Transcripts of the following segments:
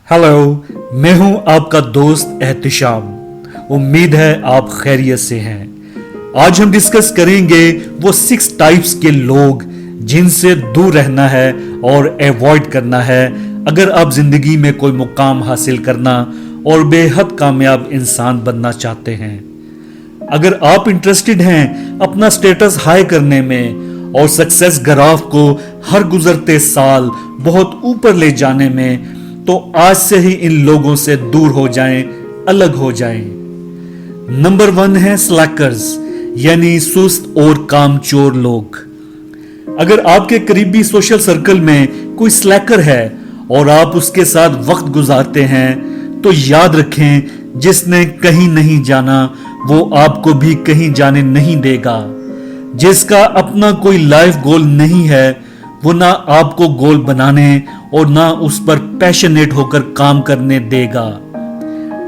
Hello, मैं हूं आपका दोस्त एहतिशाम। उम्मीद है आप खैरियत से हैं। आज हम डिस्कस करेंगे वो 6 टाइप्स के लोग जिनसे दूर रहना है और अवॉइड करना है अगर आप जिंदगी में कोई मुकाम हासिल करना और बेहद कामयाब इंसान बनना चाहते हैं। अगर आप इंटरेस्टेड हैं अपना स्टेटस हाई करने में और सक्सेस ग्राफ को हर गुजरते साल बहुत ऊपर ले जाने में, तो आज से ही इन लोगों से दूर हो जाएं, अलग हो जाएं। नंबर 1 है स्लैकर्स, यानी सुस्त और कामचोर लोग। अगर आपके करीबी सोशल सर्कल में कोई स्लैकर है और आप उसके साथ वक्त गुजारते हैं, तो याद रखें, जिसने कहीं नहीं जाना वो आपको भी कहीं जाने नहीं देगा। जिसका अपना कोई लाइफ गोल नहीं है, वो ना आपको गोल बनाने और ना उस पर पैशनेट होकर काम करने देगा।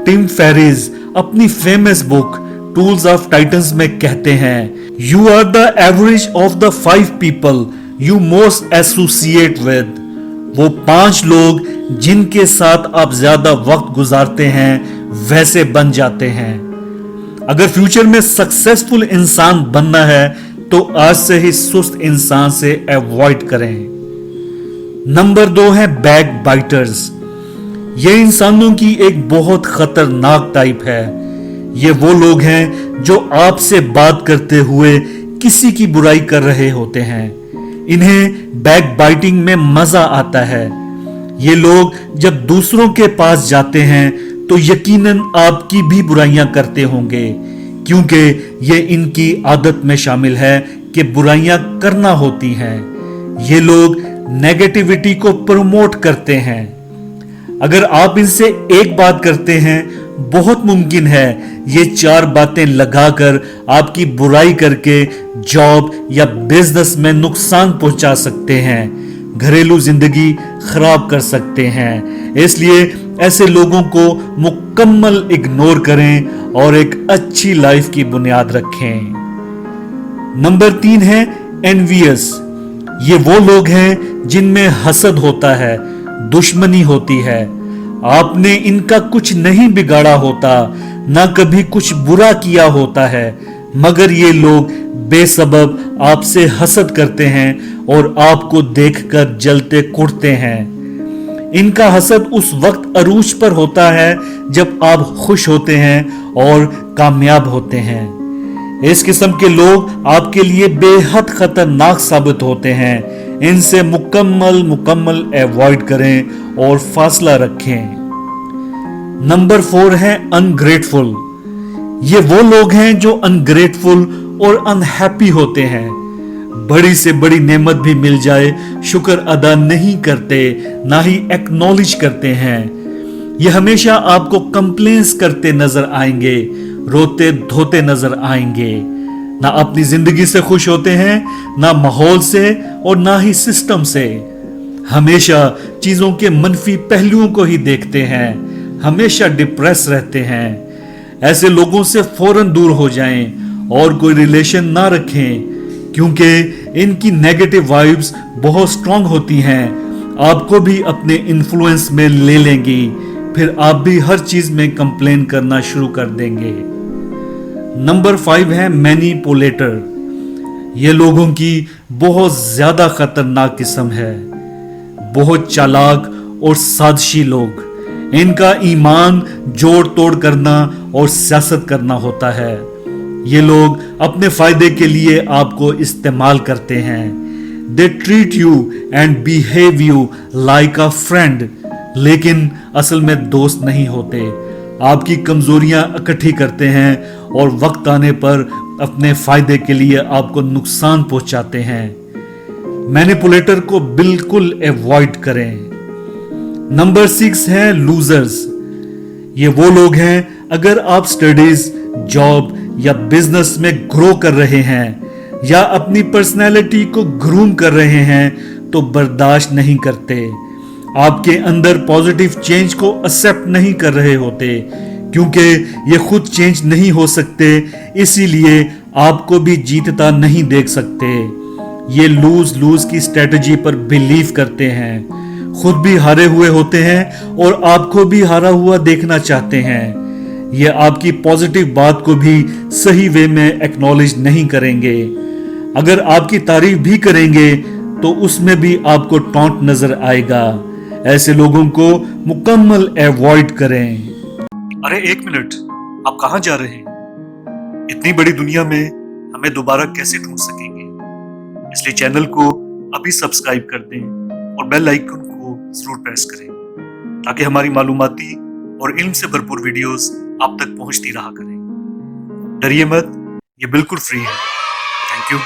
टिम फेरिस अपनी famous book tools of titans में कहते हैं, you are the average of the 5 people you most associate with. वो 5 लोग जिनके साथ आप ज्यादा वक्त गुजारते हैं वैसे बन जाते हैं। अगर फ्यूचर में सक्सेसफुल इंसान बनना है तो आज से ही सुस्त इंसान से अवॉइड करें। नंबर 2 है बैक बाइटर्स। ये इंसानों की एक बहुत खतरनाक टाइप है। ये वो लोग हैं जो आपसे बात करते हुए किसी की बुराई कर रहे होते हैं। इन्हें बैक बाइटिंग में मजा आता है। ये लोग जब दूसरों के पास जाते हैं तो यकीनन आपकी भी बुराइयां करते होंगे, क्योंकि ये इनकी आदत में शामिल है कि बुराइयां करना होती हैं। ये लोग नेगेटिविटी को प्रमोट करते हैं। अगर आप इनसे एक बात करते हैं, बहुत मुमकिन है ये 4 बातें लगाकर आपकी बुराई करके जॉब या बिजनेस में नुकसान पहुंचा सकते हैं, घरेलू जिंदगी खराब कर सकते हैं। इसलिए ऐसे लोगों को मुकम्मल इग्नोर करें और एक अच्छी लाइफ की बुनियाद रखें। नंबर 3 है एनवियस। ये वो लोग हैं जिनमें हसद होता है, दुश्मनी होती है। आपने इनका कुछ नहीं बिगाड़ा होता, ना कभी कुछ बुरा किया होता है, मगर ये लोग बेसबब आपसे हसद करते हैं और आपको देखकर जलते कुढ़ते हैं। इनका हसद उस वक्त अरूज पर होता है जब आप खुश होते हैं और कामयाब होते हैं। इस किस्म के लोग आपके लिए बेहद खतरनाक साबित होते हैं। इनसे मुकम्मल अवॉइड करें और फासला रखें। नंबर 4 है अनग्रेटफुल। ये वो लोग हैं जो अनग्रेटफुल और अनहैप्पी होते हैं। बड़ी से बड़ी नेमत भी मिल जाए, शुक्र अदा नहीं करते, ना ही एक्नॉलेज करते हैं। ये हमेशा आपको कंप्लेंस करते नजर आएंगे, रोते धोते नजर आएंगे। ना अपनी जिंदगी से खुश होते हैं, ना माहौल से और ना ही सिस्टम से। हमेशा चीजों के मनफी पहलुओं को ही देखते हैं, हमेशा डिप्रेस रहते हैं। ऐसे लोगों से फौरन दूर हो जाएं और कोई रिलेशन ना रखें, क्योंकि इनकी नेगेटिव वाइब्स बहुत स्ट्रांग होती हैं। आपको भी अपने इन्फ्लुएंस में ले लेंगी, फिर आप भी हर चीज में कंप्लेन करना शुरू कर देंगे। नंबर 5 है मैनिपुलेटर। ये लोगों की बहुत ज्यादा खतरनाक किस्म है। बहुत चालाक और साजिशी लोग। इनका ईमान जोड़ तोड़ करना और सियासत करना होता है। ये लोग अपने फायदे के लिए आपको इस्तेमाल करते हैं। They treat you and behave you like a friend, लेकिन असल में दोस्त नहीं होते। आपकी कमजोरियां इकट्ठी करते हैं और वक्त आने पर अपने फायदे के लिए आपको नुकसान पहुंचाते हैं। मैनिपुलेटर को बिल्कुल अवॉइड करें। नंबर 6 है लूजर्स। ये वो लोग हैं, अगर आप स्टडीज, जॉब या बिजनेस में ग्रो कर रहे हैं या अपनी पर्सनैलिटी को ग्रूम कर रहे हैं, तो बर्दाश्त नहीं करते। आपके अंदर पॉजिटिव चेंज को एक्सेप्ट नहीं कर रहे होते, क्योंकि ये खुद चेंज नहीं हो सकते, इसीलिए आपको भी जीतता नहीं देख सकते। ये लूज लूज की स्ट्रेटजी पर बिलीव करते हैं, खुद भी हारे हुए होते हैं और आपको भी हारा हुआ देखना चाहते हैं। ये आपकी पॉजिटिव बात को भी सही वे में एक्नॉलेज नहीं करेंगे। अगर आपकी तारीफ भी करेंगे तो उसमें भी आपको टॉन्ट नजर आएगा। ऐसे लोगों को मुकम्मल अवॉइड करें। अरे एक मिनट, आप कहां जा रहे हैं? इतनी बड़ी दुनिया में हमें दोबारा कैसे ढूंढ सकेंगे? इसलिए चैनल को अभी सब्सक्राइब कर दें और बेल आइकन को जरूर प्रेस करें ताकि हमारी मालूमाती और इल्म से भरपूर वीडियोस आप तक पहुंचती रहा करें। डरिए मत, ये बिल्कुल फ्री है। Thank you.